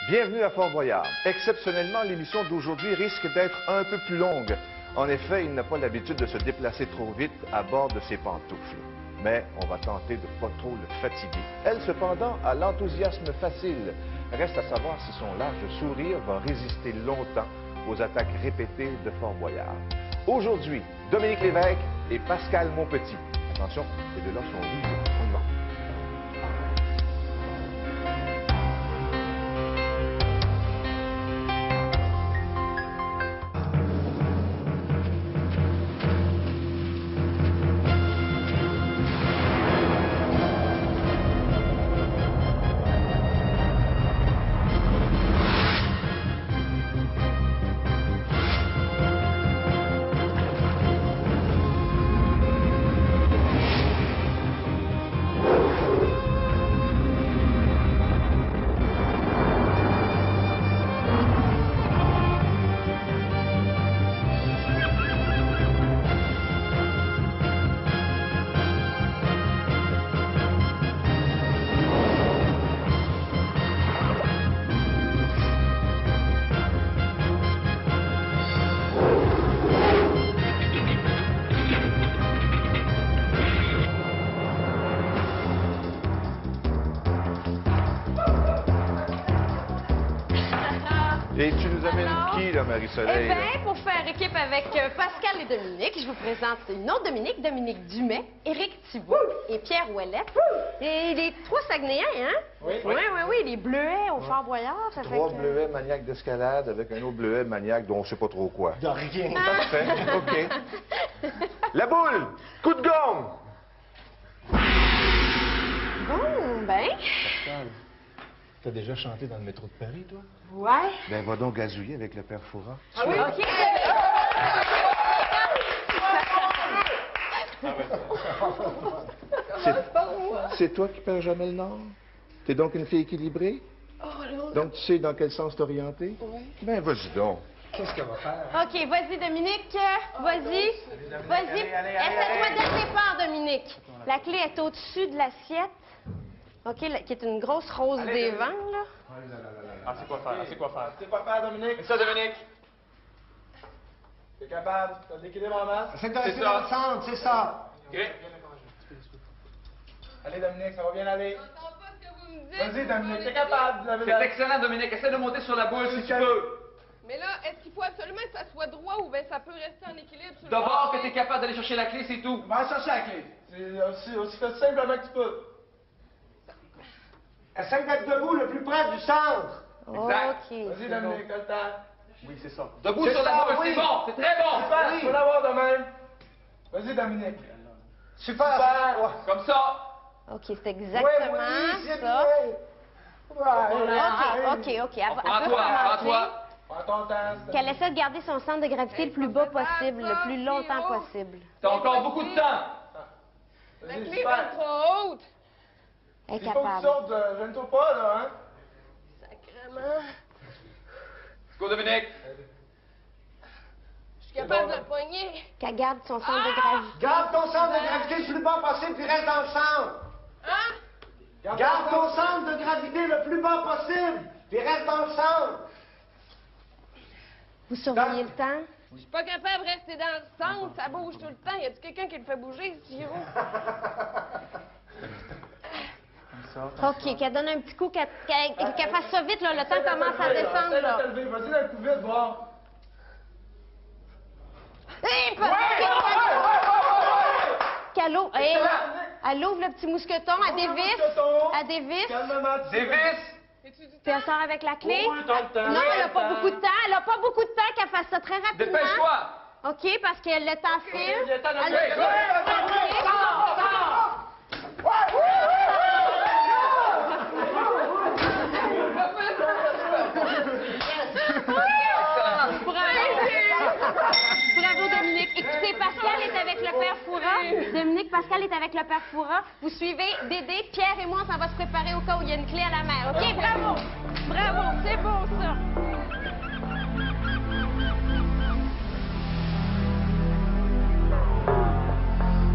Bienvenue à Fort-Boyard. Exceptionnellement, l'émission d'aujourd'hui risque d'être un peu plus longue. En effet, il n'a pas l'habitude de se déplacer trop vite à bord de ses pantoufles. Mais on va tenter de ne pas trop le fatiguer. Elle, cependant, a l'enthousiasme facile. Reste à savoir si son large sourire va résister longtemps aux attaques répétées de Fort-Boyard. Aujourd'hui, Dominique Lévesque et Pascal Monpetit. Attention, les deux-là sont rusés. On y va. Et tu nous amènes qui, là, Marie-Soleil? Eh bien, pour faire équipe avec Pascal et Dominique, je vous présente une autre Dominique, Dominique Dumais, Éric Thibault et Pierre Ouellette. Et les trois Saguenayens, hein? Oui. Oui, les Bleuets au Fort-Boyard. Ça fait Trois que... bleuets maniaques d'escalade avec un autre bleuet maniaque dont on ne sait pas trop quoi. De rien. Parfait, OK. La boule! Coup de gong! Bon, ben... Pascal, t'as déjà chanté dans le métro de Paris, toi? Ouais. Ben, va donc gazouiller avec le père Fouras. Ah oui? OK. C'est toi qui perds jamais le nord? T'es donc une fille équilibrée? Donc, tu sais dans quel sens t'orienter? Oui. Ben, vas-y donc. Qu'est-ce qu'elle va faire? OK, vas-y, Dominique. Vas-y. Vas-y. Essaie-toi dès le départ, Dominique. La clé est au-dessus de l'assiette. OK, qui est une grosse rose des vents, là. Ah, c'est quoi faire? Ah, c'est quoi faire? C'est quoi faire, Dominique? C'est ça, Dominique? T'es capable? T'as de l'équilibre en masse? C'est C'est ça. dans le centre, c'est ça. OK. Allez, Dominique, ça va bien aller. J'entends pas ce que vous me dites. Vas-y, Dominique, t'es capable. C'est excellent, Dominique. Essaie de monter sur la boule si tu peux. Mais là, est-ce qu'il faut absolument que ça soit droit ou bien ça peut rester en équilibre sur le D'abord que bord? tu es capable d'aller chercher la clé, c'est tout. Va chercher la clé. C'est aussi simplement que tu peux. Essaye d'être debout le plus près du centre. Exact. OK. Vas-y, Dominique, t'as le temps. Oui, c'est ça. Debout C'est sur la ça, boule, oui. c'est bon. C'est très bon. Super, tu peux l'avoir de même. Vas-y, Dominique. Super. Super. Comme ça. OK, c'est exactement c'est ça. bien. OK. Elle peut Prends-toi, commencer. prends-toi. Prends ton temps. Qu'elle essaie de garder son centre de gravité le plus bas possible, le plus longtemps possible. T'as encore beaucoup de temps. La Vas-y, clé super. est trop haute. Elle est Il faut que tu capable. sortes, je ne trouve pas, là, hein? Sacrément. Go, Dominique. Je suis capable de le poigner. Qu'elle garde son centre de gravité. Garde ton centre de gravité le plus bas possible, puis reste dans le centre. Hein? Garde ton centre de gravité le plus bas possible, puis reste dans le centre. Vous surveillez le temps. Je suis pas capable de rester dans le centre. Ça bouge tout le temps. Y a-tu quelqu'un qui le fait bouger, ce Giro? OK, qu'elle donne un petit coup, qu'elle fasse ça vite, là, le temps commence à descendre, Essaie là. de te lever. Vas-y, d'un coup vite, voir. Hé, elle ouvre le petit mousqueton, elle dévisse, Calmement, tu Davis. Es-tu du puis temps? elle sort avec la clé. Oui, t'as le temps. Non, Oui, elle a pas t'as le beaucoup de temps, elle a pas beaucoup de temps qu'elle fasse ça très rapidement. Dépêche-toi. OK, parce que le temps file. il y a le temps de Elle lever. Bravo, Dominique. Écoutez, Pascal est avec le père Fouras. Dominique, Pascal est avec le père Fouras. Vous suivez Dédé, Pierre et moi, on s'en va se préparer au cas où il y a une clé à la mer. OK, bravo. Bravo, c'est beau, ça.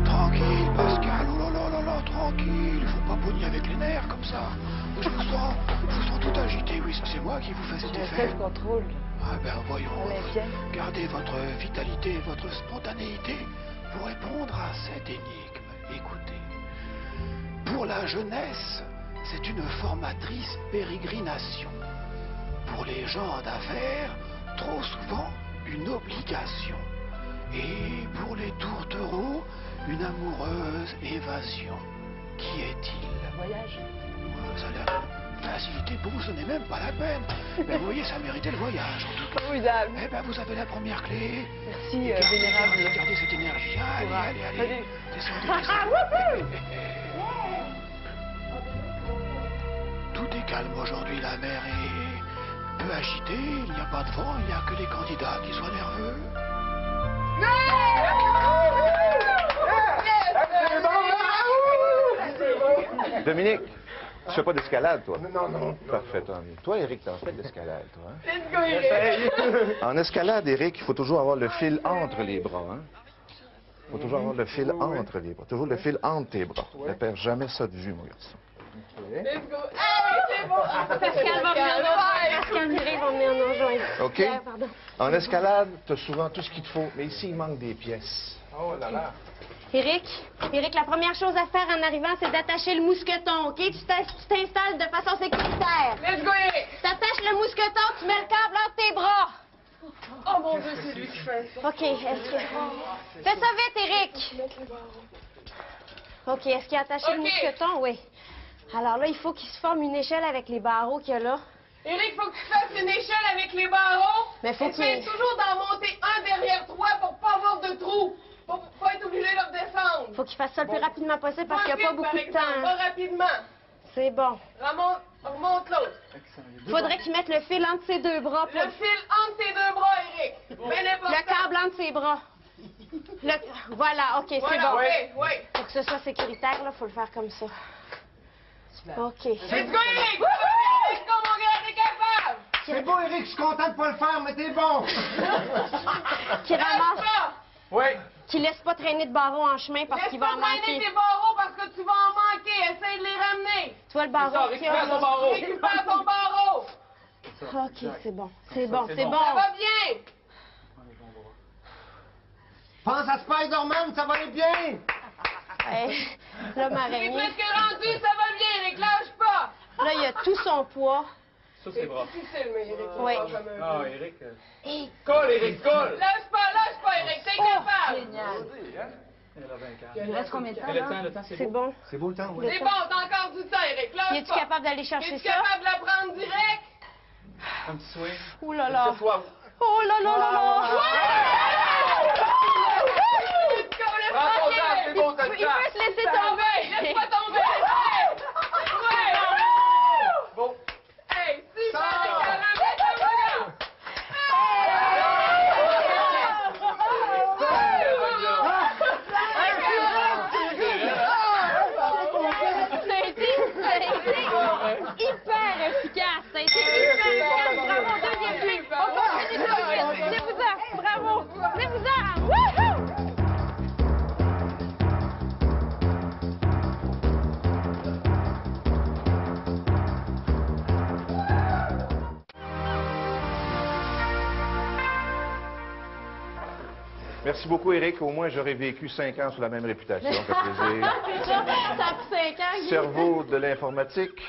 Tranquille, Pascal, oh là là, tranquille, il faut pas pogner avec les nerfs comme ça. Je vous sens tout agité, oui, ça c'est moi. moi qui vous fais cet Le effet? self-control. Ah ben voyons. Olympien. Gardez votre vitalité, votre spontanéité pour répondre à cette énigme. Écoutez. Pour la jeunesse, c'est une formatrice pérégrination. Pour les gens d'affaires, trop souvent une obligation. Et pour les tourtereaux, une amoureuse évasion. Qui est-il? Voyage. Ça a l'air facilité pour vous, ce n'est même pas la peine. Mais vous voyez, ça méritait le voyage, en tout cas. Formidable. Eh ben, vous avez la première clé. Merci, Gardez, vénérable. gardez cette énergie. Allez, Courage. allez, allez. Salut. Descendez, descendez. Tout est calme aujourd'hui, la mer est peu agitée, il n'y a pas de vent, il n'y a que les candidats qui soient nerveux. Dominique, tu fais pas d'escalade, toi? Non. Parfait, tant mieux. Toi, Éric, t'en fais de l'escalade, toi, hein? Let's go, Eric. En escalade, Éric, il faut toujours avoir le fil entre les bras, hein? Il faut toujours avoir le fil entre les bras. Toujours le fil entre tes bras. Ne perds jamais ça de vue, mon garçon. Let's go. Hey, c'est bon. Pascal va venir nous rejoindre. Pascal Mireille va venir nous rejoindre. OK? Pierre, pardon. En escalade, tu as souvent tout ce qu'il te faut, mais ici, il manque des pièces. Oh là là. Éric, la première chose à faire en arrivant, c'est d'attacher le mousqueton, OK? Tu t'installes de façon sécuritaire. Let's go, Eric. Tu attaches le mousqueton, tu mets le câble entre tes bras. Oh mon Dieu, c'est lui qui fait ça. OK, est-ce que... Fais ça vite, Éric. OK, est-ce qu'il a attaché le OK. mousqueton? Oui. Alors là, il faut qu'il se forme une échelle avec les barreaux qu'il y a là. Eric, faut que tu fasses une échelle avec les barreaux. Mais faut qu'il- Essaye toujours d'en monter un derrière toi pour pas avoir de trou. Pour pas être obligé de redescendre. Il faut qu'il fasse ça le plus rapidement possible parce qu'il n'y a pas vite, beaucoup par de exemple, temps. Pas rapidement. C'est bon. Remonte l'autre. Il faudrait qu'il mette le fil entre ses deux bras. Le fil entre tes deux bras, Eric. Bien important. Le câble entre ses bras. Voilà, OK, c'est Voilà, bon. oui. Pour que ce soit sécuritaire, il faut le faire comme ça. OK. Let's go, Eric. Let's go, mon gars, t'es capable. C'est beau, Eric, je suis content de pas le faire, mais t'es bon. Qui Lâche ramasse, pas. Oui. qui laisse pas traîner de barreaux en chemin parce Laisse qu'il va pas en traîner manquer. tes barreaux parce que tu vas en manquer. Essaye de les ramener. Tu vois le barreau qu'il y a, récupère ton là? barreau. Récupère ton barreau. OK, c'est bon. C'est bon, c'est bon. Ça va bien. Pense à Spider-Man, ça va aller bien. Hey, l'homme T'es araignée. presque rendu, ça va bien, Eric. Lâche pas. Là, il y a tout son poids. Ça, c'est bras. Difficile, mais Eric. Oui. Ah, Eric. Hey, Colle, Eric, colle! Lâche pas, Eric. T'es capable. Il reste combien de temps, Le là? temps, le temps, c'est c'est beau. bon. C'est beau le temps, oui. C'est bon, t'as encore du temps, Eric. Lâche Es-tu pas. capable d'aller chercher Es-tu ça? capable de la prendre direct? Un petit swing. Ouh là là. Tire-toi. Oh là là là là. Prends ton temps, c'est bon, t'as Il le peut temps. se laisser Tomber, tomber. laisse pas tomber. Ouais. Bon. Hey, super, excellent. Ça a été hyper efficace. Ça a été hyper efficace. Bravo, deuxième but. On continue tout de suite. Venez-vous-en. Bravo. Venez-vous-en. Wouhou! Merci beaucoup, Éric. Au moins, j'aurais vécu 5 ans sous la même réputation. Ça fait plaisir. C'est ça. Ça a pris 5 ans. Guy. Cerveau de l'informatique,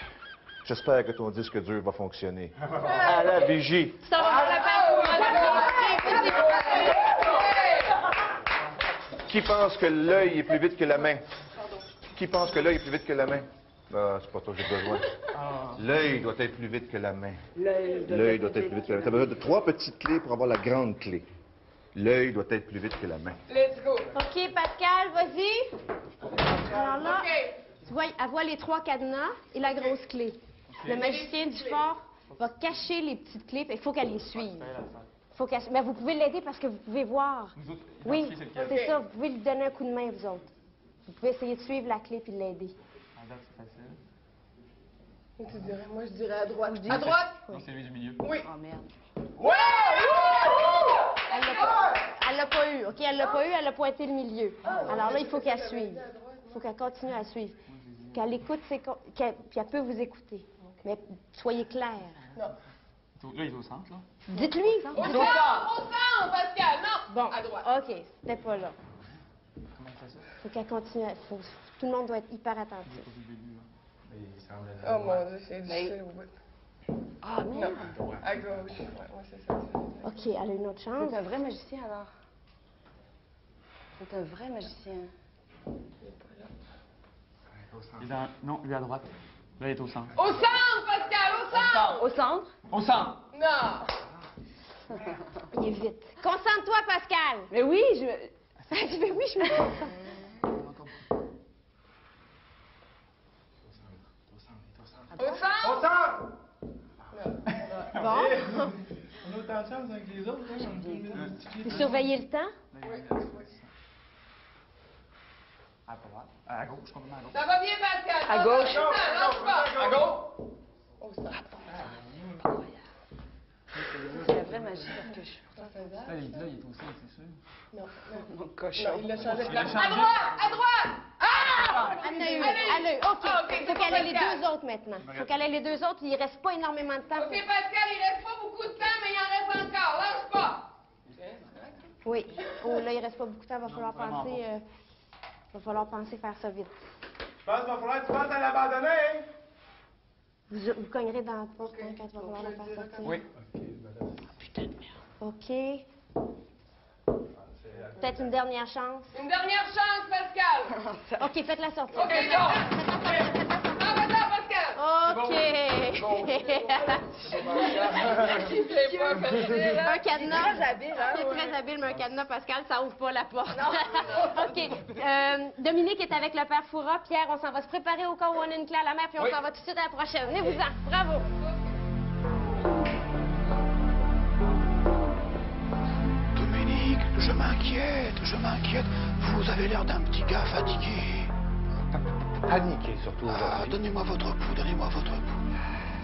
j'espère que ton disque dur va fonctionner. À la vigie. Ça va faire la peine pour Qui pense que l'œil est plus vite que la main? Qui pense que l'œil est plus vite que la main? Ah, c'est pas toi que j'ai besoin. L'œil doit être plus vite que la main. L'œil doit être plus vite que la main. Tu as besoin de 3 petites clés pour avoir la grande clé. L'œil doit être plus vite que la main. Let's go. OK, Pascal, vas-y. Alors là, OK. tu vois, elle voit les 3 cadenas et la grosse clé. Le magicien du fort va cacher les petites clés, puis il faut qu'elle les suive. Mais vous pouvez l'aider parce que vous pouvez voir. Oui, c'est ça. Vous pouvez lui donner un coup de main, vous autres. Vous pouvez essayer de suivre la clé puis de l'aider. Tu dirais, moi, je dirais à droite. À droite? Non, c'est lui du milieu. Oui. Oh, merde. Ouais! Elle l'a pas eu, OK? Elle l'a pas eu, elle a pointé le milieu. Alors là, il faut qu'elle suive. Il faut qu'elle continue à suivre. Qu'elle écoute puis elle peut vous écouter. Mais soyez clairs. Non. Là, il est au centre, là. Dites-lui. Au centre, Pascal! Non! Bon, À droite. OK, c'était pas là. Comment il fait ça? Faut qu'elle continue. Tout le monde doit être hyper attentif. Au début, là. Mais il semble Oh mon Dieu, c'est difficile au bout. Ah, merde. À gauche. Ouais, c'est ça. OK, elle a une autre chance. C'est un vrai magicien, alors. C'est un vrai magicien. Il est dans... Non, lui à droite. Là, il est au centre. Au centre, Pascal! Au centre! Au centre? Au centre! Non! Il est vite. Concentre-toi, Pascal. Mais oui, je... Elle dit, mais oui, je me concentre. Au centre! Au centre! Bon. On a autant de chance avec les autres, hein? Vous surveillez le temps? À droite. À gauche, complètement à gauche. Ça va bien, Pascal! À gauche. Lâche pas! À gauche! Au centre. C'est la vraie magie parce que je suis Là, il est au centre, c'est sûr. Non, mon non, cochon. il l'a changé de Il l'a place. changé. À droite! À droite! Ah! Elle a eu. Allez. Elle a eu. OK. Ah, OK, Faut c'est qu'elle ait les Pascal. deux autres maintenant. Faut qu'elle ait les deux autres. Il reste pas énormément de temps. OK, Pascal, il reste pas beaucoup de temps, mais il en reste encore. Lâche pas! Oui. Oh, là, il reste pas beaucoup de temps. Va falloir vraiment penser. Va falloir penser faire ça vite. Je pense qu'il va falloir que tu penses à l'abandonner, hein? Vous cognerez dans la porte hein, quand il va falloir la faire sortir. Oui. OK. Peut-être une dernière chance. Une dernière chance, Pascal! OK, faites-la sortir. OK, non! Ah, va-t'en, Pascal! OK. Un cadenas. très habile, hein? C'est très habile, mais un cadenas, Pascal, ça ouvre pas la porte. OK. Dominique est avec le père Foura. Pierre, on s'en va se préparer au cas où on a une clé à la mer, puis on s'en va tout de suite à la prochaine. Venez-vous-en. Bravo. Dominique, je m'inquiète. Vous avez l'air d'un petit gars fatigué. Paniqué, surtout Ah, aujourd'hui. donnez-moi votre pouls.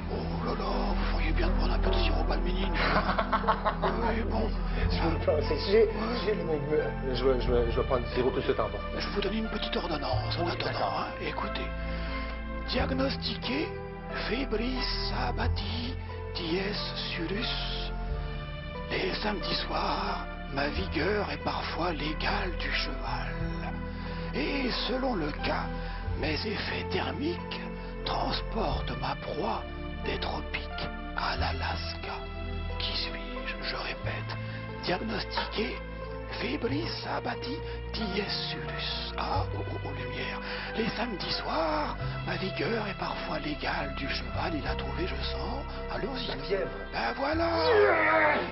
Oh là là, vous feriez bien de prendre un peu de sirop balménine. Oui, bon. Je vais prendre du sirop tout de suite en bas. Je vous donne une petite ordonnance en attendant. Hein. Écoutez. Diagnostiqué febris sabati dies sulus. Les samedis soirs, ma vigueur est parfois l'égale du cheval. Et selon le cas, mes effets thermiques transportent ma proie des tropiques à l'Alaska. Qui suis-je? Je répète. Diagnostiqué febris sabati dies sulus. Ah, aux lumières. Les samedis soirs, ma vigueur est parfois l'égale du cheval. Il a trouvé, je sens. Allons-y. Ben voilà.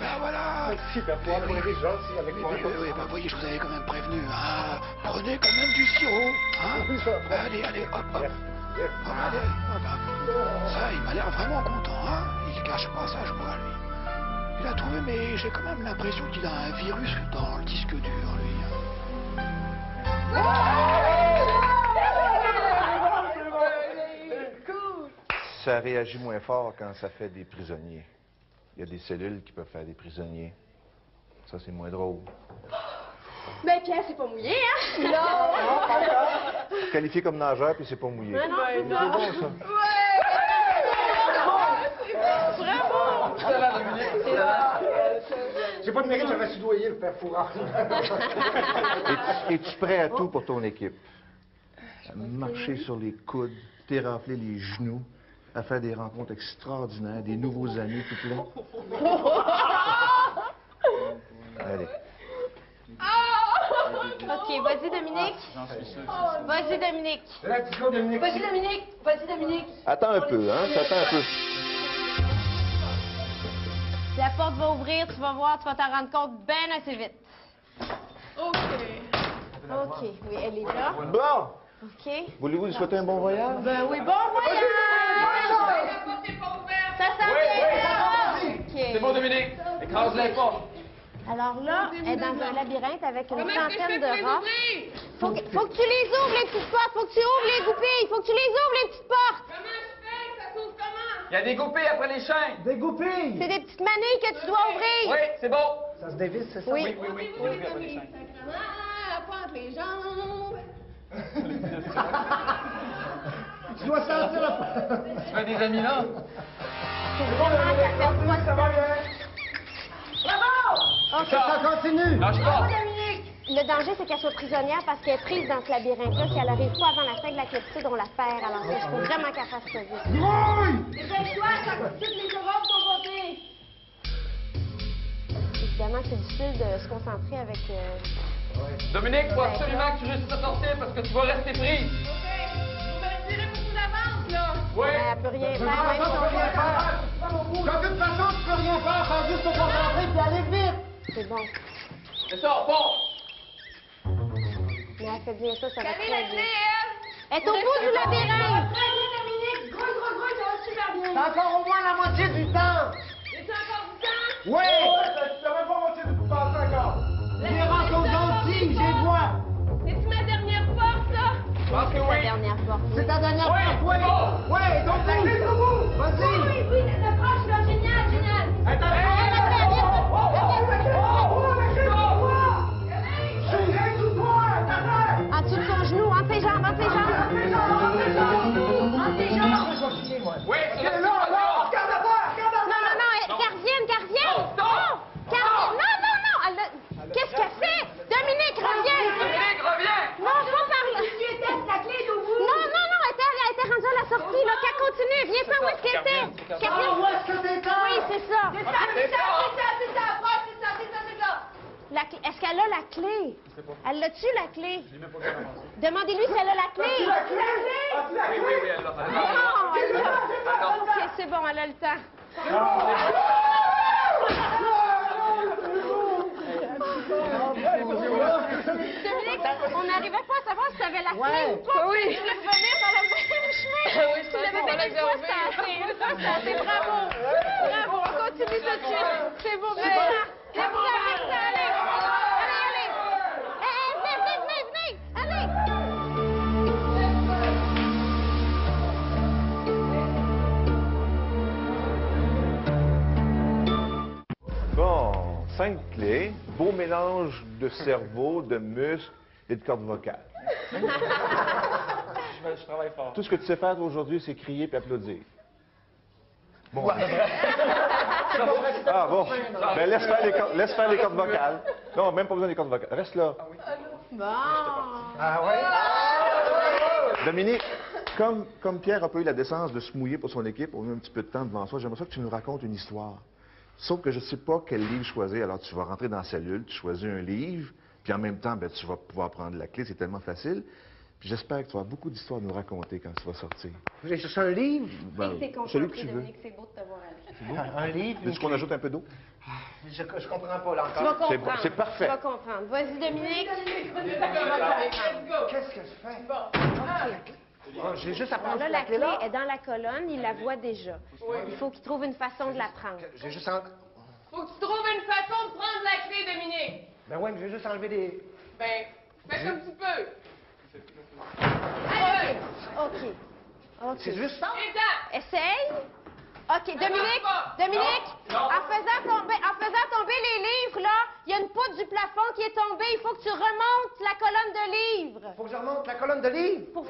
Ben voilà. Merci, père Paul, vous avez gentil avec moi. Oui, ben voyez, je vous avais quand même prévenu. Hein. Prenez quand même du sirop. Hein. Allez, hop. Allez, ça, il m'a l'air vraiment content. Hein. Il cache pas sa joie, lui. Il a trouvé, mais j'ai quand même l'impression qu'il a un virus dans le disque dur, lui. Ça réagit moins fort quand ça fait des prisonniers. Il y a des cellules qui peuvent faire des prisonniers. Ça, c'est moins drôle. Ben, Pierre, c'est pas mouillé, hein? Qualifié comme nageur, puis c'est pas mouillé. Non, c'est ça. bon, ça. J'ai pas de mérite, j'aurais soudoyé le père Fourard. Es-tu prêt à tout pour ton équipe? À marcher sur les coudes, t'érafler les genoux, à faire des rencontres extraordinaires, des nouveaux amis tout plein? Allez. OK, vas-y, Dominique. J'en suis sûr. Vas-y, Dominique. Let's go, Dominique. Vas-y, Dominique. Attends un peu, hein? Attends un peu. La porte va ouvrir, tu vas voir, tu vas t'en rendre compte bien assez vite. OK. OK, oui, elle est là. Bon! OK. Voulez-vous lui souhaiter un bon voyage? Ben oui, bon voyage! La porte n'est pas ouverte! Ça s'en vient! C'est OK. bon, Dominique. Écrase-les pas. Alors là, elle est dans un labyrinthe avec une Comment est-ce que je fais centaine pour de les rats. ouvrir? Faut que tu les ouvres, les petites portes. Faut que tu ouvres les goupilles. Faut que tu les ouvres, les petites portes. Comment je fais? Ça s'ouvre comment? Il y a des goupilles après les chaînes. Des goupilles! C'est des petites manilles que tu dois ouvrir. Oui, c'est bon. Ça se dévisse, c'est ça? Oui. Oui. Des goupilles après les chaînes. La porte, les jambes. Tu dois sentir la... Tu fais des amis là? Faut vraiment fait 3 OK, ça continue. Lâche pas. Le danger, c'est qu'elle soit prisonnière parce qu'elle est prise dans ce labyrinthe-là. Si elle n'arrive pas avant la fin de la clôture, on la perd. Alors, il faut vraiment qu'elle fasse ça vite. Grouille! Dépêche-toi, toutes les corobes sont montées. Évidemment, c'est difficile de se concentrer avec... Dominique, faut absolument que tu réussisses à sortir parce que tu vas rester prise. OK. Vous me tirez beaucoup d'avance, là. Oui. Elle peut rien faire, même Tu peux rien faire. De toute façon, tu peux rien faire, faut juste te concentrer puis aller vite. C'est bon. C'est ça, bon. Mais elle fait bien ça, ça va Calmez très la clé, bien. elle. Elle est au bout du labyrinthe. Très bien, Dominique. Gros, ça va super bien. T'as encore au moins la moitié du temps. Es-tu encore du temps? Oui! Tu n'avais pas moitié du passé encore. Les rangs sont gentils, j'ai vois. C'est-tu ma dernière porte, ça? Je pense que La oui. dernière porte. C'est ta dernière Oui, fois, oui. bon. Oui, donc la clé est au bout. Vas-y. Oui, t'approches, là. Génial, génial. En dessous de son genou, entre ses jambes, entre ses jambes. Oui, c'est là. Non, gardienne, gardienne! Stop! Gardienne! Non! Qu'est-ce qu'elle fait? Dominique, reviens! Dominique, reviens. Non, pas par là! Non, elle était rendue à la sortie, là. Qu'elle continue, viens pas où est-ce qu'elle était! Gardienne! Où est-ce que t'es? Oui, c'est ça! C'est ça. Approche, c'est ça. Est-ce qu'elle a la clé? Elle l'a-tu, la clé? Demandez-lui si elle a la clé! Oui, elle l'a. Non, elle l'a. OK, c'est bon, elle a le temps. Dominique, on n'arrivait pas à savoir si tu avais la clé ou pas. Oui. Tu voulais revenir dans le même chemin. Oui, Tu l'avais fait une fois, c'était assez. Bravo. Bravo, on continue tout de suite. C'est beau, bien. Allez. Venez. Allez. Bon, 5 clés, beau mélange de cerveau, de muscles et de cordes vocales. Je travaille fort. Tout ce que tu sais faire aujourd'hui, c'est crier et applaudir. Bon. Ah bon. Ben laisse faire les cordes vocales. Non, même pas besoin des cordes vocales. Reste là. Bon. Ah ouais? Dominique, comme Pierre n'a pas eu la décence de se mouiller pour son équipe, on a un petit peu de temps devant soi, j'aimerais ça que tu nous racontes une histoire. Sauf que je ne sais pas quel livre choisir. Alors, tu vas rentrer dans la cellule, tu choisis un livre, puis en même temps, ben, tu vas pouvoir prendre la clé. C'est tellement facile. Puis j'espère que tu vas avoir beaucoup d'histoires à nous raconter quand tu vas sortir. J'ai cherché un livre. Ben, celui que tu veux. C'est beau de te voir aller. Un livre. Veux-tu qu'on ajoute un peu d'eau? Je comprends pas là Tu vas encore. comprendre. C'est parfait. Tu vas comprendre. Vas-y, Dominique. Qu'est-ce que je fais? Oh, j'ai juste à prendre Là, la la clé clé là. est dans la colonne. Il la voit déjà. Il faut qu'il trouve une façon de la prendre. J'ai juste en... Faut que tu trouves une façon de prendre la clé, Dominique. Ben ouais, mais j'ai juste enlevé des... Ben, fais comme tu peux. OK. C'est juste ça? Étape. Essaye. OK, Dominique, Non. en faisant tomber les livres, là, il y a une poutre du plafond qui est tombée. Il faut que tu remontes la colonne de livres. Faut que je remonte la colonne de livres. Pour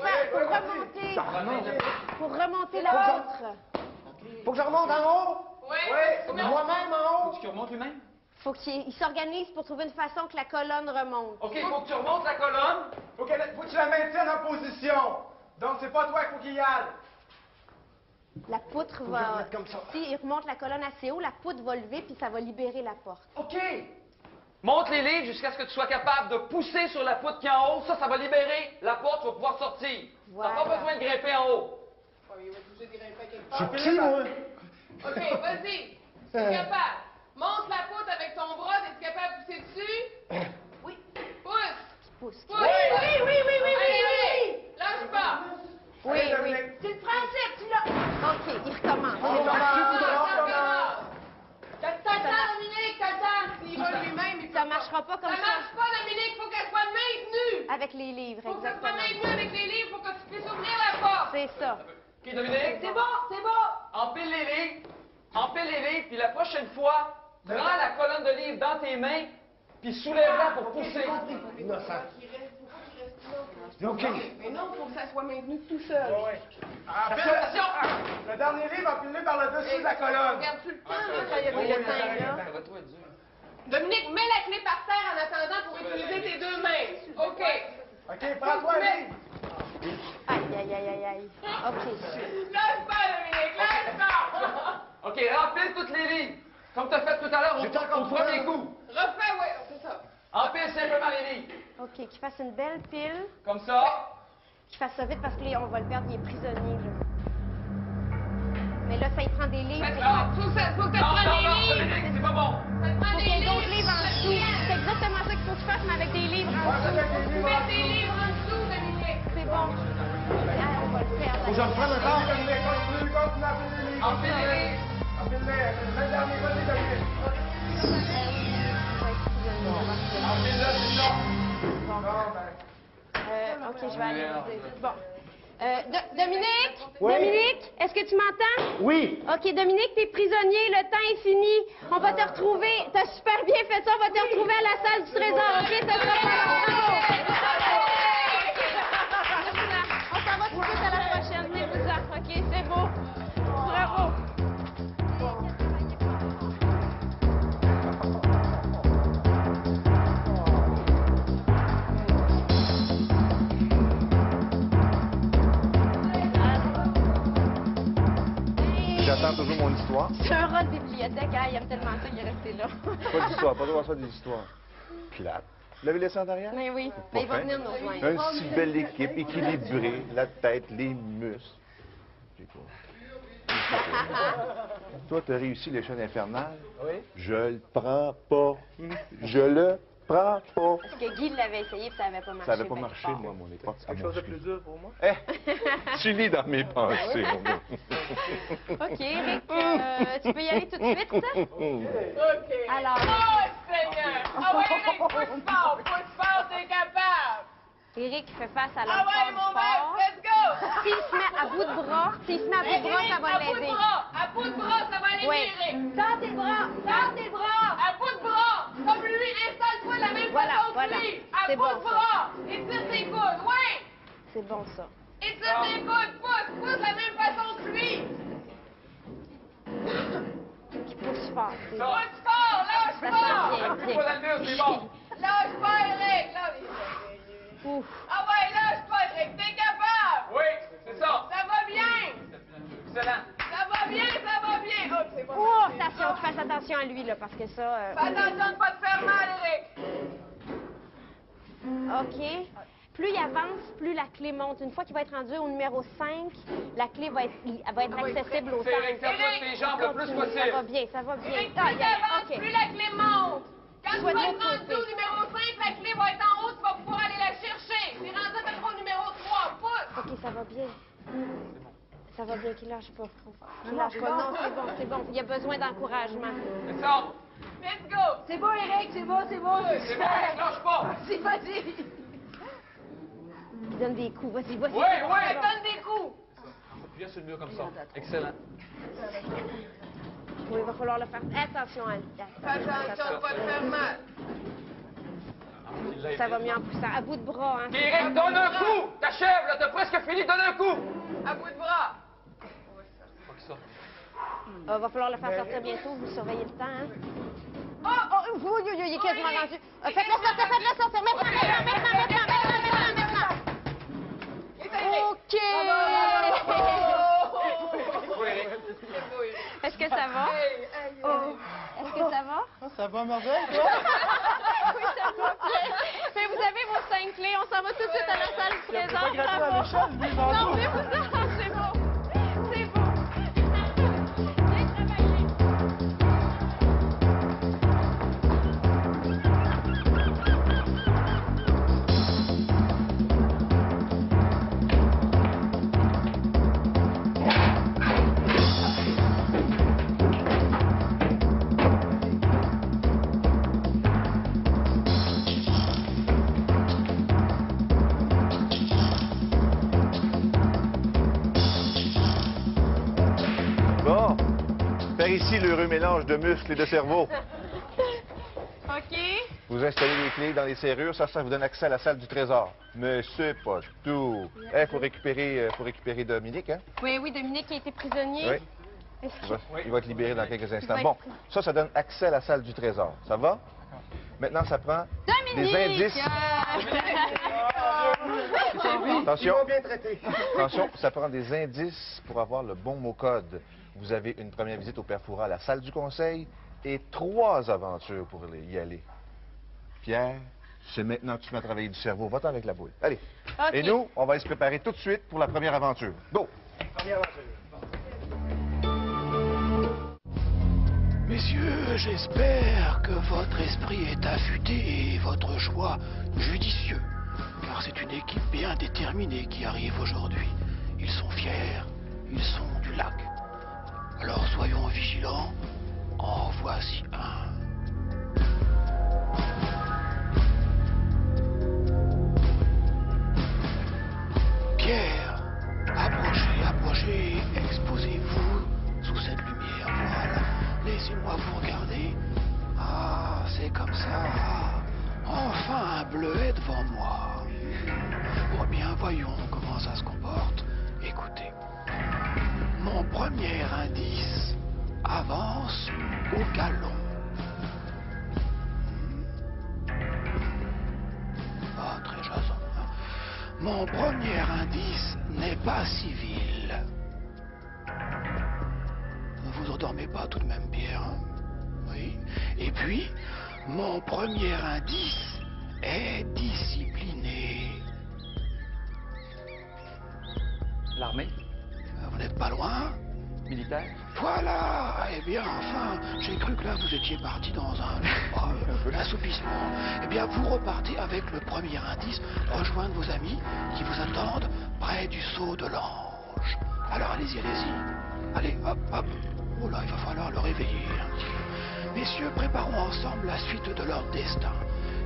remonter la poutre. Faut que je remonte en haut. Oui. Moi-même en haut. Tu remontes lui-même? Faut qu'il s'organise pour trouver une façon que la colonne remonte. OK, faut que tu remontes la colonne. Faut que tu la maintiennes en position. Donc, c'est pas toi qu'il faut qu'il y aille. La poutre que je va... le mette comme ça. S'il remonte la colonne assez haut, la poutre va lever puis ça va libérer la porte. OK. Monte les livres jusqu'à ce que tu sois capable de pousser sur la poutre qui est en haut. Ça va libérer la porte, tu vas pouvoir sortir. Voilà. T'as pas besoin de grimper en haut. Il va toucher des grimper quelque Je part. suis qui, moi? OK, vas-y. T'es capable. Monte la poutre avec ton bras. T'es capable de pousser dessus? Oui. Pousse. Pousse. Pousse. Allez. Lâche pas. Oui. C'est le principe, tu l'as. OK, il recommence. T'as le temps, Dominique, t'as le temps. S'il va lui-même, il peut Ça marchera pas comme Ça ça. marche pas, Dominique. Faut qu'elle soit maintenue. Avec les livres, Faut que ça soit exactement. maintenu avec les livres. Faut que tu puisses ouvrir la porte. C'est ça. OK, Dominique? C'est bon. Empile les livres, puis la prochaine fois, prends la colonne de livres dans tes mains, puis soulève-la pour pousser. Innocent. OK. Mais non, il faut que ça soit maintenu tout seul. Ouais. Attention! Le dernier livre, empile-le par le dessus de la colonne. Regarde-tu le temps, là? Ça y est, Oui, le oui, temps, oui, là. Ça va trop être dur. Dominique, mets la clé par terre en attendant pour utiliser tes deux mains. OK. OK, prends-toi un livre. Aïe, aïe, aïe, aïe, aïe. OK. Lâche pas, Dominique, lâche pas! OK, remplis toutes les lignes. Comme tu as fait tout à l'heure au premier coup. Refais, oui, c'est ça. Empile simplement les lignes. OK, qu'il fasse une belle pile. Comme ça. Qu'il fasse ça vite parce que là, on va le perdre, il est prisonnier, là. Mais là, ça y prend des livres. Faut que tu Non, prennes non, des non, livres. Dominique, c'est pas bon. Ça te prend Faut des qu'il y ait d'autres livres. livres en dessous. C'est exactement ça qu'il faut que je fasse, mais avec des livres en dessous. Mets des livres en dessous, Dominique. C'est bon. Ah, on va le faire. Faut que j'en prenne un temps. Continue, continue à empiler les livres. Empile les lignes. Empile-les. Le dernier, vas-y, Dominique. Empile-le, c'est ça. Bon, ben. OK, je vais aller vous aider. Bon. Dominique? Oui? Dominique, est-ce que tu m'entends? Oui. OK, Dominique, t'es prisonnier, le temps est fini. On va te retrouver. T'as super bien fait ça, on va te retrouver à la salle du trésor, OK? Ça sera pas long. On s'en va tout de suite à la prochaine. Venez-vous-en, OK? C'est beau. Bravo. J'attends toujours mon histoire. C'est un rat de bibliothèque. Ah, il aime tellement ça qu'il est resté là. Pas d'histoire, pas de voir ça des histoires. Plate. Vous l'avez laissé en arrière? Mais oui, mais il va venir nous rejoindre. Une si belle équipe, équilibrée, la tête, les muscles. J'ai quoi? Toi, tu as réussi l'échelle infernale. Oui. Je le prends pas. Je le prends pas. Parce que Guy l'avait essayé et ça n'avait pas marché. Ça n'avait pas ben marché, fort. moi, à mon époque. Quelque chose de plus dur pour moi? Eh, tu lis dans mes pensées, mon gars. OK, Rick, tu peux y aller tout de suite? OK. Alors. Oh, Seigneur! Ah ouais, Eric, pousse fort, t'es capable! Eric fait face à l'homme Ah ouais, fort mon du maître, fort. let's go! S'il se met à bout de bras, ça va Eric, l'aider. à bout de bras, ça va aller, Oui. Eric! Tends tes bras, tends tes bras. À bout de bras! Comme lui, installe-toi de la même Voilà, façon que voilà. lui! À C'est bout bon, de bras! Étire tes coudes, oui! C'est bon, ça. Étire tes coudes, pousse de la même façon que lui! Qui pousse fort. C'est bon. Pousse fort, lâche Ça pas! sent bien, Appuie-toi dans le mur, c'est bon. Lâche pas, Eric! Ouf. Ah ouais, lâche pas, Eric, t'es capable! Oui, c'est ça. Ça va bien! Excellent. Ça va bien, ça va bien! Oh, c'est bon. Oh, attention, tu fasses attention à lui, là, parce que ça... Fais attention de pas te faire mal, Eric! OK. Plus il avance, plus la clé monte. Une fois qu'il va être rendu au numéro 5, la clé va être accessible au C'est Eric, centre. serre-toi tes jambes le plus Ça possible. va bien, ça va bien. Eric, Ah, plus t'avances, OK. plus la clé monte! Quand tu Soit vas de être l'autre rendu côté. au numéro 5, la clé va être en haut, tu vas pouvoir aller la chercher! T'es rendu à peu près au numéro 3, pousse! OK, ça va bien. Ça va bien, qu'il lâche pas. Qu'il lâche pas. Non, c'est bon, c'est bon. Il y a besoin d'encouragement. C'est ça. Let's go! C'est bon, Eric, c'est bon, c'est bon. C'est bon, Eric, lâche pas. Vas-y, vas-y. Il donne des coups. Vas-y, vas-y. Oui, oui. Donne des coups! Viens sur le mur comme ça. Excellent. Oui, il va falloir le faire. Attention, Anne. Fais attention de pas te faire mal! Ça va mieux en poussant. À bout de bras, hein. Eric, donne un coup. T'achèves, là, t'as presque fini, donne un coup. À bout de bras! Va falloir le faire sortir bientôt. Vous surveillez le temps, hein. Oh, il est quasiment rendu. Faites-le sortir, faites-le sortir. Maintenant. OK. Oui, Eric. Est-ce que ça va? Est-ce que ça va? Ça va, merveille, toi? Oui, ça va bien. Mais vous avez vos 5 clés. On s'en va tout de suite à la salle du trésor. Bravo. Non, mais vous c'est bon. C'est bon. Bien travaillé. Bon, faire ici l'heureux mélange de muscles et de cerveau. OK. Vous installez les clés dans les serrures, ça vous donne accès à la salle du trésor. Mais c'est pas tout. Il faut récupérer Dominique, hein? Oui, oui, Dominique a été prisonnier. Oui. Est-ce Il va être libéré dans quelques instants. va Bon, être- ça donne accès à la salle du trésor. Ça va? Maintenant, ça prend Dominique! des indices. Attention, Bien traité. attention, ça prend des indices pour avoir le bon mot code. Vous avez une première visite au Père Fouras à la salle du conseil et 3 aventures pour y aller. Pierre, c'est maintenant que tu m'as travaillé du cerveau. Va-t'en avec la boule. Allez. OK. Et nous, on va aller se préparer tout de suite pour la première aventure. Go! Première aventure. Messieurs, j'espère que votre esprit est affûté et votre choix judicieux. Car c'est une équipe bien déterminée qui arrive aujourd'hui. Ils sont fiers, ils sont du lac. Alors soyons vigilants. En voici un. Pierre, approchez, exposez-vous sous cette lumière. Voilà. Laissez-moi vous regarder. Ah, c'est comme ça. Enfin un bleuet devant moi. Oh bien, voyons comment ça se comporte. Écoutez. Mon premier indice avance au galon. Ah, très jason. Hein. Mon premier indice n'est pas civil. Ne vous endormez pas tout de même, Pierre. Hein? Oui. Et puis, mon premier indice est discipliné. L'armée? Vous n'êtes pas loin? Militaire? Voilà. Eh bien, enfin, j'ai cru que là, vous étiez parti dans un assoupissement. Eh bien, vous repartez avec le premier indice, rejoindre vos amis qui vous attendent près du sceau de l'ange. Alors, allez-y, allez-y. Allez, hop, hop. Oh là, il va falloir le réveiller un petit peu. Messieurs, préparons ensemble la suite de leur destin.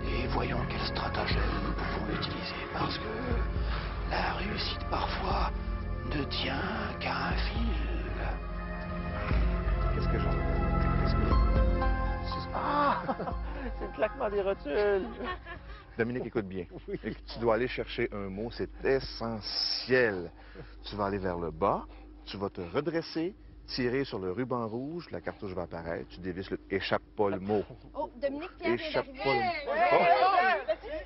Et voyons quel stratagème nous pouvons utiliser. Parce que la réussite, parfois, ne tient qu'à un fil. Qu'est-ce que j'en Ah! C'est le claquement des rotules. Dominique, écoute bien. Tu dois aller chercher un mot, c'est essentiel. Tu vas aller vers le bas, tu vas te redresser, tirer sur le ruban rouge, la cartouche va apparaître, tu dévisses le... Échappe pas le mot. Oh, Dominique, Pierre vient Échappe pas d'arriver. le mot.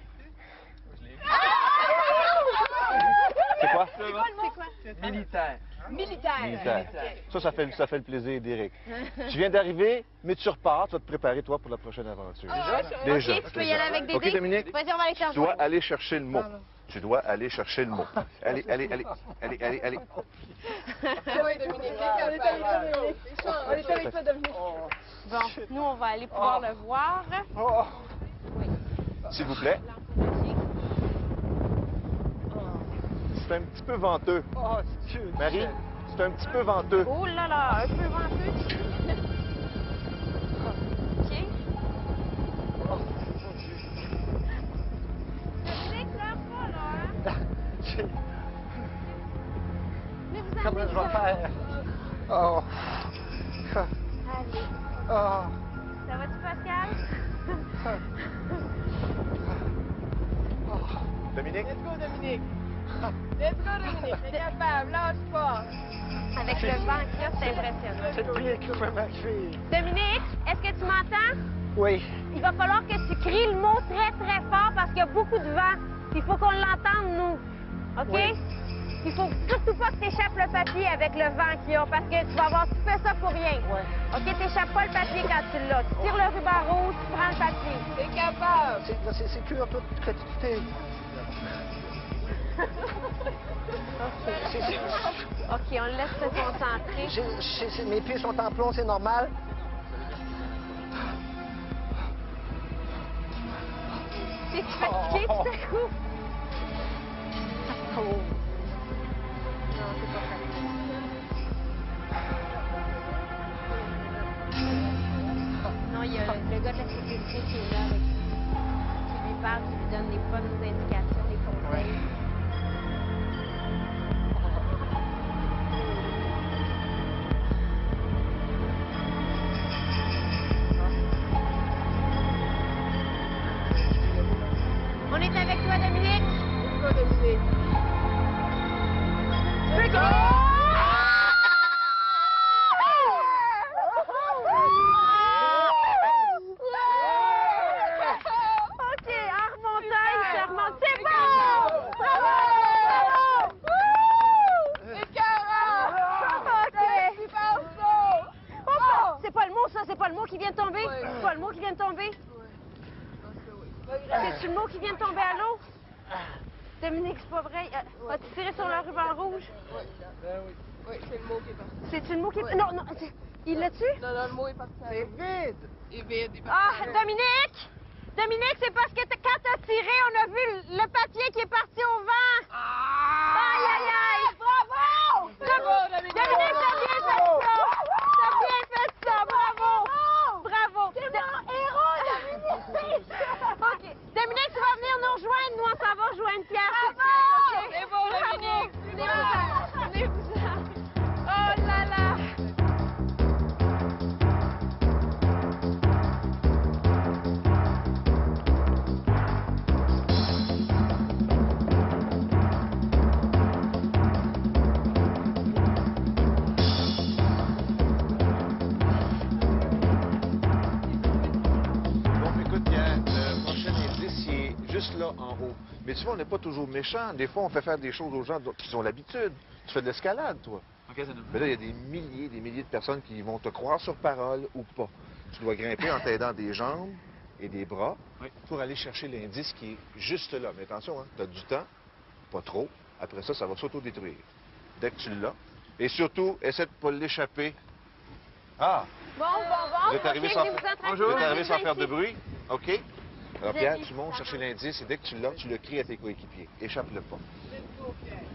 C'est quoi? C'est quoi? Militaire. Militaire. Ça fait le plaisir d'Éric. Tu viens d'arriver, mais tu repars, tu vas te préparer, toi, pour la prochaine aventure. Déjà? OK, tu peux y aller avec Dédé. OK, Dominique? Vas-y, on va aller Tu dois aller chercher le mot. Tu dois aller chercher le mot. Allez. Oui, Dominique, t'es capable. On est avec toi, Dominique. Bon, nous, on va aller pouvoir le voir. S'il vous plaît. C'est un petit peu venteux. Oh, Dieu. Marie, c'est un petit peu venteux. Oh là là, un peu venteux. OK. Dominique, pleure pas, là, hein? Mais vous Comment allez je vais faire? Oh. Allez. Oh. Ça va-tu, Pascal? Dominique? Let's go, Dominique. Let's go, Dominique. T'es capable, lâche pas. Avec le vent qu'il y a, c'est impressionnant. C'est le prix qui peut m'arriver. Dominique, est-ce que tu m'entends? Oui. Il va falloir que tu cries le mot très, très fort parce qu'il y a beaucoup de vent. Il faut qu'on l'entende, nous. OK? Oui. Il faut surtout pas que tu échappes le papier avec le vent qu'il y a parce que tu vas avoir tout fait ça pour rien. Ouais. OK? Tu n'échappes pas le papier quand tu l'as. Tu tires le ruban rouge, tu prends le papier. T'es capable. C'est pur toute créativité. OK, on le laisse se concentrer. Mes pieds sont en plomb, c'est normal. T'es fatigué tout à coup? Oh. Non, c'est pas fatigué. Non, il y a le gars de la sécurité qui est là avec qui lui parle, qui lui donne des bonnes indications, des conseils. ça, c'est pas le mot qui vient de tomber? Ouais. C'est pas le mot qui vient de tomber? C'est-tu le mot qui vient de tomber à l'eau? Dominique, c'est pas vrai. As-tu tiré sur le ruban rouge? Oui, c'est le mot qui est parti. C'est-tu le mot qui est... Non, non, il l'a-tu? Non, le mot est parti. C'est vide! Il est vide, il est Ah, parti. Dominique! Dominique, c'est parce que quand t'as tiré, on a vu le papier qui est parti au vent. Aïe, aïe, aïe! Bravo! Dominique, t'as bien fait ça! T'as bien fait ça! Bravo! Bravo! C'est mon héros, Dominique! OK. Dominique, tu vas venir nous rejoindre. Nous, on s'en va rejoindre Pierre. Bravo! C'est beau, Dominique! Venez-vous-en. Oh là là! Bon, écoute, Pierre, le prochain indice, il est juste là, en haut. Mais tu vois, on n'est pas toujours méchant. Des fois, on fait faire des choses aux gens qui ont l'habitude. Tu fais de l'escalade, toi. OK, c'est nous. Mais là, il y a des milliers de personnes qui vont te croire sur parole ou pas. Tu dois grimper en t'aidant des jambes et des bras Oui. pour aller chercher l'indice qui est juste là. Mais attention, hein, tu as du temps, pas trop. Après ça, ça va s'autodétruire. Dès que tu l'as. Et surtout, essaie de ne pas l'échapper. Ah! Bon. Vous êtes arrivé sans, Vous vous êtes arrivé sans faire de bruit? OK? Alors, Vous Pierre, avez- tu montes chercher l'indice et dès que tu l'as, tu le cries à tes coéquipiers. Échappe-le pas.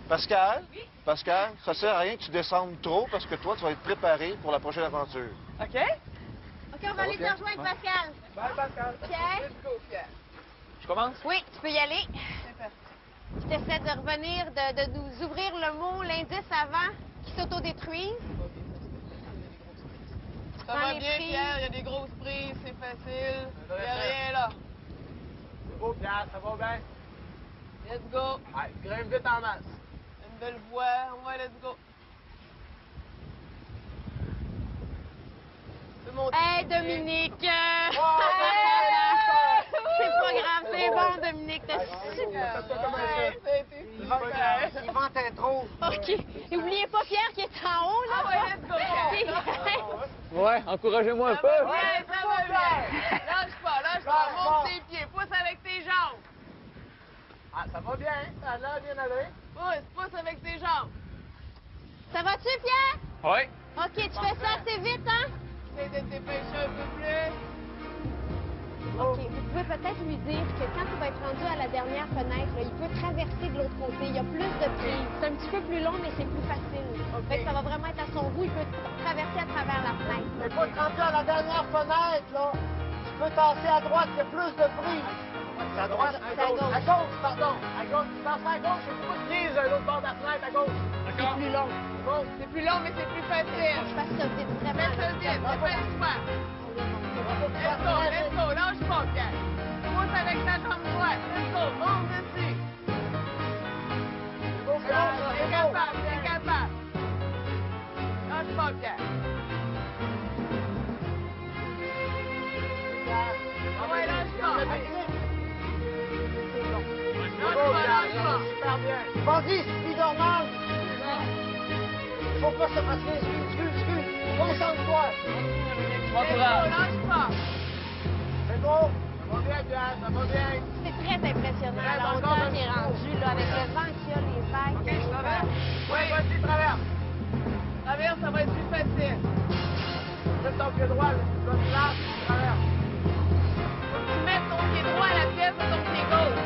Pascal? Pascal, ça sert à rien que tu descendes trop parce que toi, tu vas être préparé pour la prochaine aventure. OK? OK, on va aller te Pierre? rejoindre, Pascal. Bye, Pascal. Pierre? Let's go, Pierre. Je commence? Oui, tu peux y aller. C'est parti. Je t'essaie de revenir, de nous ouvrir le mot, l'indice avant, qui s'autodétruise. Ça Prends va les bien, prises. Pierre. Il y a des grosses prises, c'est facile. Il n'y a rien là. C'est beau, Pierre, ça va bien? Let's go. Allez, grimpe vite en masse. Une belle voix. Ouais, let's go. Tu peux monter. Hey, Dominique! Oh, C'est pas grave, c'est bon, Dominique, t'as super. Fais-toi comme un Ouais, chef. ça a été super. Il vente trop. OK. Et oubliez pas Pierre qui est en haut, là. Ah ouais, let's go, Pierre. Ouais, encouragez-moi un Ça peu. va bien, ça va bien. Lâche pas. Monte tes pieds. Pousse avec tes jambes. Ah, ça va bien, ça a l'air bien allé. Pousse avec tes jambes. Ça va-tu, Pierre? Ouais. OK, tu fais ça assez vite, hein? Essaye de te dépêcher un peu plus. OK, vous pouvez peut-être lui dire que quand il va être rendu à la dernière fenêtre, là, il peut traverser de l'autre côté. Il y a plus de prises. C'est un petit peu plus long, mais c'est plus facile. Fait que ça va vraiment être à son goût. Il peut traverser à travers la fenêtre. Mais pas te rentrer à la dernière fenêtre, là. Tu peux tasser à droite, il y a plus de prise. C'est à droite? C'est à gauche. À gauche, pardon. À gauche. Tu tasses à gauche, il y a beaucoup de prise à l'autre bord de la fenêtre, à gauche. C'est plus long. Bon. C'est plus long, mais c'est plus facile. Je fasse ça vite, vraiment. Fais ça vite. Dépêche-toi. Let's go. Lâche pas, Pierre. Pousse avec ta jambe droite. Let's go. Monte dessus. T'es capable. T'es capable. Lâche pas, Pierre. Ah ouais, lâche pas. Lâche pas. Super bien. Vas-y, speed normal. Faut pas se fatiguer. Excuse. Concentre-toi. Je Let's go. m'encourage. Lâche pas. C'est bon. Ça va bien, Pierre. Ça va bien. C'est très impressionnant, la hauteur qui est rendue, là, avec le vent qu'il y a, les vagues. OK, je traverse. Oui. Vas-y, traverse. Traverse, ça va être plus facile. Mets ton pied droit, tu donnes place, tu traverses. Faut que tu mettes ton pied droit à la pièce de ton pied gauche.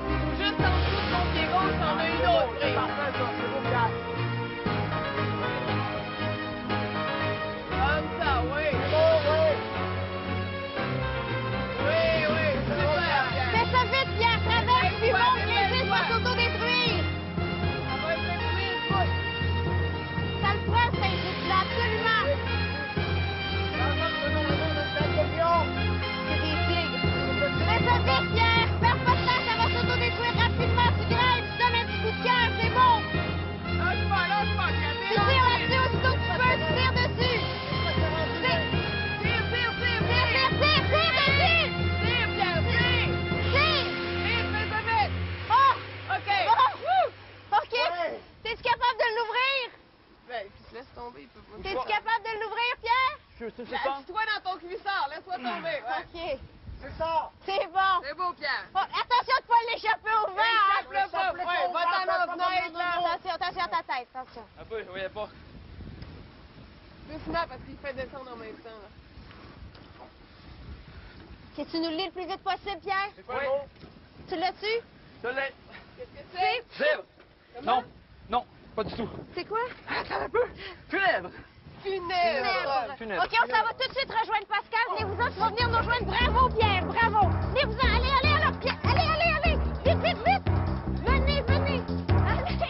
Ou juste en dessous de ton pied gauche, t'en as une autre C'est prise. parfait, ça. C'est beau, Pierre. Comme ça, oui. C'est beau, oui. Oui, super. Fais ça vite, Pierre, traverse, puis monte, l'indice va s'autodétruire. Ça va être détruit, pousse. Ça le prend, cet indice-là, absolument. Dans le nom de notre Père de Lion. C'est ça? Assis-toi dans ton cuissard, laisse-toi tomber. Ouais. OK. C'est ça. C'est bon. C'est beau, Pierre. Oh, attention de pas l'échapper au vent, hein. Échappe-le pas. Ouais, va-t'en dans la fenêtre, là. Attention à ta tête, attention. Un peu, je voyais pas. Doucement, parce qu'il fait descendre en même temps. Là. OK, tu nous le lis le plus vite possible, Pierre? C'est quoi le mot? Tu l'as-tu? Je l'ai. Qu'est-ce que c'est? Zèbre. Non, non, pas du tout. C'est quoi? Attends un peu. Funèbre. Funèbre. Funèbre. OK, on s'en va tout de suite rejoindre Pascal. Venez-vous-en, tu vas venir nous rejoindre. Bravo, Pierre, bravo. Venez-vous-en, allez, alors, Pierre. Allez. Vite. Venez. Allez.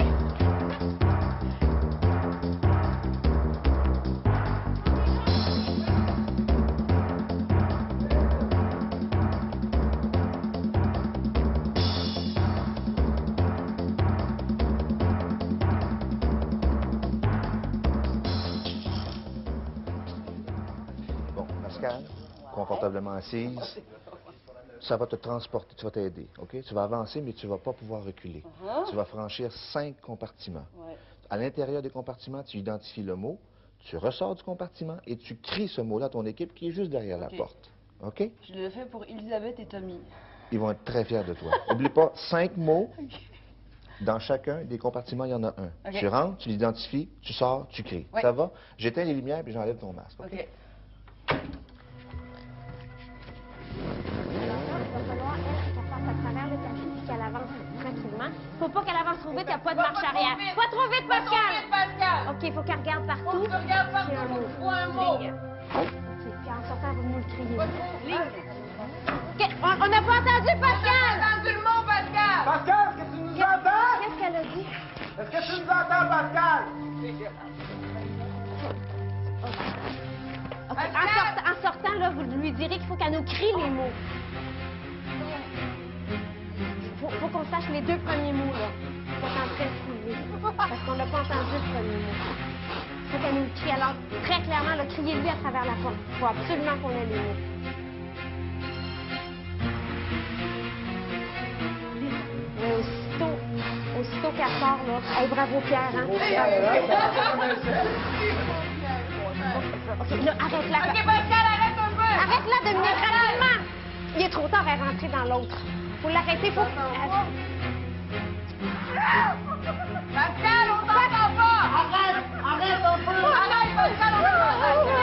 Bon, Pascal, confortablement assise. Ça va te transporter, tu vas t'aider, OK? Tu vas avancer, mais tu ne vas pas pouvoir reculer. Tu vas franchir 5 compartiments. À l'intérieur des compartiments, tu identifies le mot, tu ressors du compartiment et tu cries ce mot-là à ton équipe qui est juste derrière la porte. OK? Je l'ai fait pour Elisabeth et Tommy. Ils vont être très fiers de toi. N'oublie pas, 5 mots. Dans chacun des compartiments, il y en a un. OK. Tu rentres, tu l'identifies, tu sors, tu cries. Ouais. Ça va? J'éteins les lumières puis j'enlève ton masque. OK. Il va falloir, elle, qu'elle passe à travers le tapis puis qu'elle avance tranquillement. Faut pas qu'elle avance trop vite, il n'y a pas de marche arrière. Pas trop vite, Pas trop Pascal! vite, Pascal. OK, faut qu'elle regarde Faut partout. que tu regardes partout, Puis un faut mot. que tu vois un mot. Ligne. OK, puis en sortant, elle va nous le crier. Pas trop. Ligne. OK, on n'a pas entendu, Pascal! T'as entendu le mot, Pascal. Pascal, est-ce que tu nous entends? Qu'est-ce qu'elle a dit? Est-ce que tu nous entends, Pascal? OK, en sortant, là, vous lui direz qu'il faut qu'elle nous crie les mots. Faut qu'on sache les 2 premiers mots, là. Faut qu'on en train de trouver. Parce qu'on n'a pas entendu le premier mot. Faut qu'elle nous le crie. Alors, très clairement, là, criez-lui à travers la porte. Faut absolument qu'on ait les mots. Mais aussitôt qu'elle sort, là. Hey, bravo, Pierre, hein? OK, là, arrête-la. OK, Pascal, arrête un peu. Arrête-la, Dominique, rapidement! Il est trop tard, elle est rentrée dans l'autre. Faut l'arrêter, faut... Pascal, on t'entend pas. Arrête un peu. Arrête, Pascal, on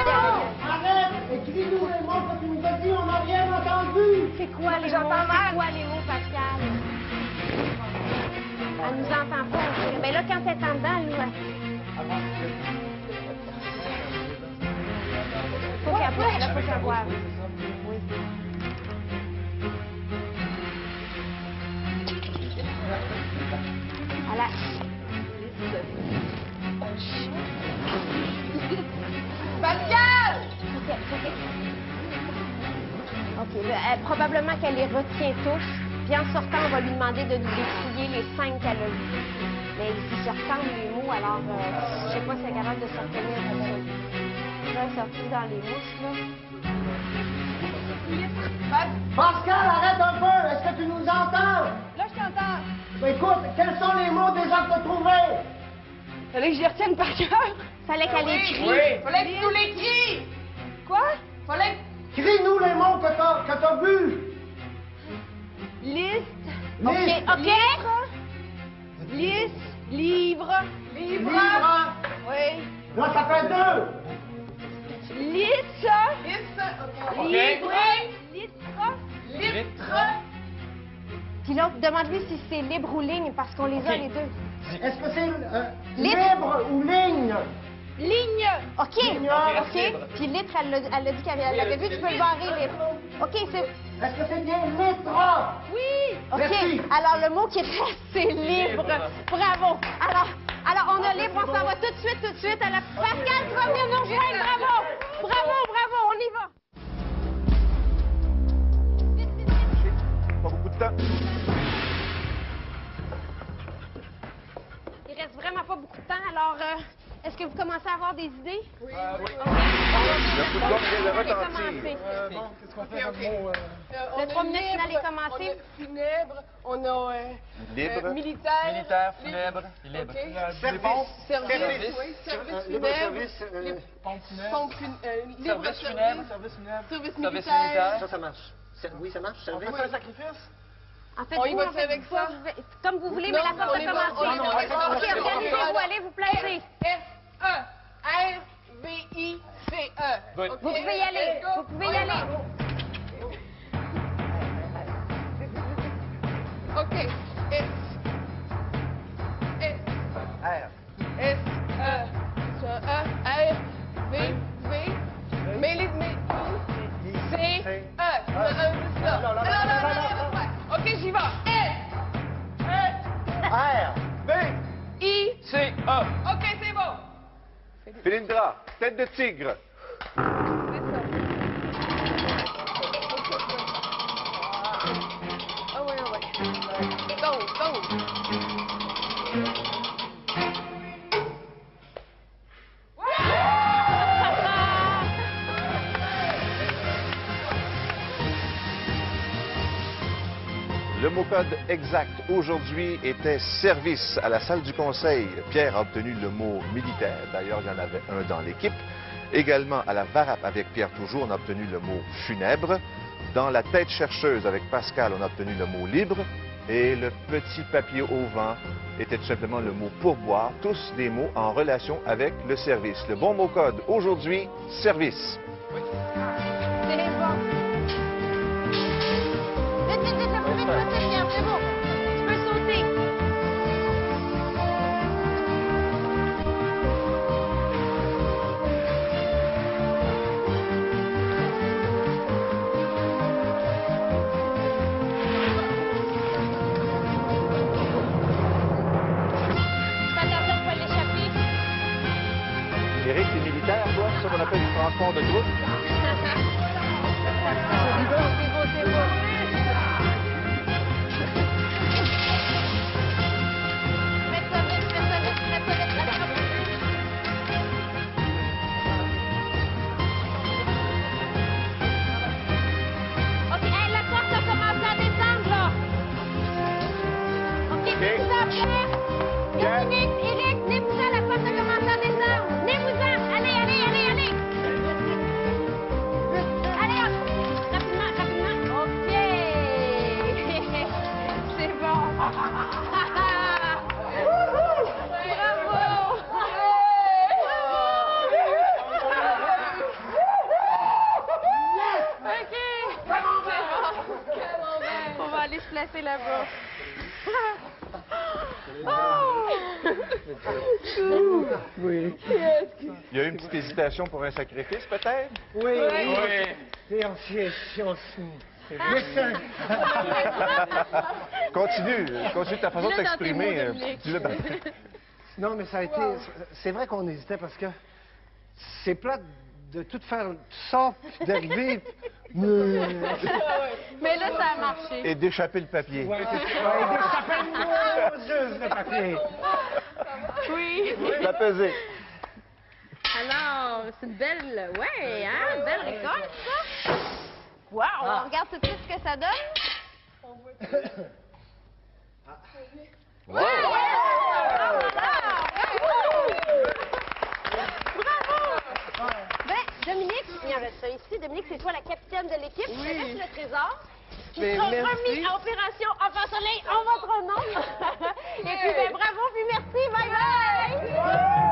t'entend. Arrête. Écris-nous les mots que tu nous as dit, on n'a rien entendu. C'est quoi les mots? C'est quoi les mots, Pascal? Elle nous entend pas. Ben là, quand elle est en dedans, elle nous... Faut qu'elle voie, là, faut qu'elle voie. Oui. Voilà. Pascal. OK, là, probablement qu'elle les retient tous. Puis en sortant, on va lui demander de nous décrier les 5 qu'elle a vus. Mais si je ressemble les mots, alors je sais pas si elle est capable de se retenir comme ça. Là, elle est sortie dans les mouches, là. Pascal, arrête un peu. Est-ce que tu nous entends? Là, je t'entends. Écoute, quels sont les mots déjà que tu as trouvés? Fallait que je les retienne par cœur. Fallait qu'elle écrit. Fallait que tu nous l'écris. Quoi? Fallait que... Crie-nous les mots que t'as vus. Liste. OK, Liste. OK. Liste. Livre. Livre. Oui. Là, ça fait 2. Liste. Liste. OK. Livre. Litre. Litre. Puis l'autre, demande-lui si c'est libre ou ligne, parce qu'on les a les deux. Est-ce que c'est Libre. libre ou ligne? Ligne. OK. Ligne. OK. Puis litre, elle a dit qu'elle l'avait vu, tu peux le barrer, litre. OK, c'est... Est-ce que c'est bien litre? Oui. OK. Merci. Alors, le mot qui reste, c'est libre. Bravo. Alors, on a libre, on s'en va tout de suite. Alors, Pascal, tu vas venir nous rejoindre. Bravo, on y va. Pas beaucoup de temps. Il reste vraiment pas beaucoup de temps, alors Est-ce que vous commencez à avoir des idées? Oui. Le coup de gomme vient de retentir. Bon, qu'est-ce qu'on fait comme mot? Le 3 minutes final est commencé. On a funèbre, on a Libre. militaire. Militaire, funèbre, libre. OK. Service. Service, oui. Service funèbre. Pompe funèbre. Pompe libre Service funèbre. Service funèbre. Service Service militaire. militaire. Ça marche. Oui, ça marche. On Service. fait un sacrifice? En fait, On y vous, va-tu en fait, avec vous, ça? comme vous voulez, mais Non, la porte on a est bon, commencé. on est bon, OK, organisez-vous, allez vous placer. S-E-R-V-I-C-E. Oui. OK? Vous pouvez y aller. Vous pouvez y aller. OK. S-E-R-V-V-C-E. OK, j'y vais. R. S-I-C-E. OK, c'est bon. Philindra, tête de tigre. Ah ouais. Donc. Le mot-code exact aujourd'hui était service à la salle du conseil. Pierre a obtenu le mot militaire. D'ailleurs, il y en avait un dans l'équipe. Également, à la VARAP avec Pierre toujours, on a obtenu le mot funèbre. Dans la tête chercheuse avec Pascal, on a obtenu le mot libre. Et le petit papier au vent était tout simplement le mot pourboire. Tous des mots en relation avec le service. Le bon mot-code aujourd'hui, service. C'est bon. Vite, le plus vite possible, Pierre, c'est bon. Tu peux sauter. Fais attention, faut l'échapper. Éric, t'es militaire, toi? C'est ça qu'on appelle du transport de groupe? C'est beau. Faites ça vite. OK, hey, la porte a commencé à descendre, là. OK, venez-vous-en, Pierre. Dominique, Éric, venez-vous-en, la porte a commencé à descendre. Venez-vous-en. Allez. Allez, hop. Rapidement. OK. C'est bon. Bravo. OK. On va aller se placer là-bas. Il y a eu une petite hésitation pour un sacrifice, peut-être? Oui. Oui. Continue ta façon de Dis-le dans tes mots, t'exprimer. Dominique. Dis-le dans- Non, mais ça a été... C'est vrai qu'on hésitait parce que c'est plate de tout faire, tu sors, puis d'arriver... Mais là, ça a marché. Et d'échapper le papier. le papier. Oui. La pesée. Alors, c'est une belle... Ouais, hein? Une belle récolte, ça. Wow! On regarde tout de suite ce que ça donne. Wow. Bravo! Ben, Dominique, il y en a ça ici. Dominique, c'est toi la capitaine de l'équipe. Je te laisse le trésor. Qui sera remis à Opération Enfant Soleil en votre nom. Et puis, ben, bravo, puis merci. Bye bye!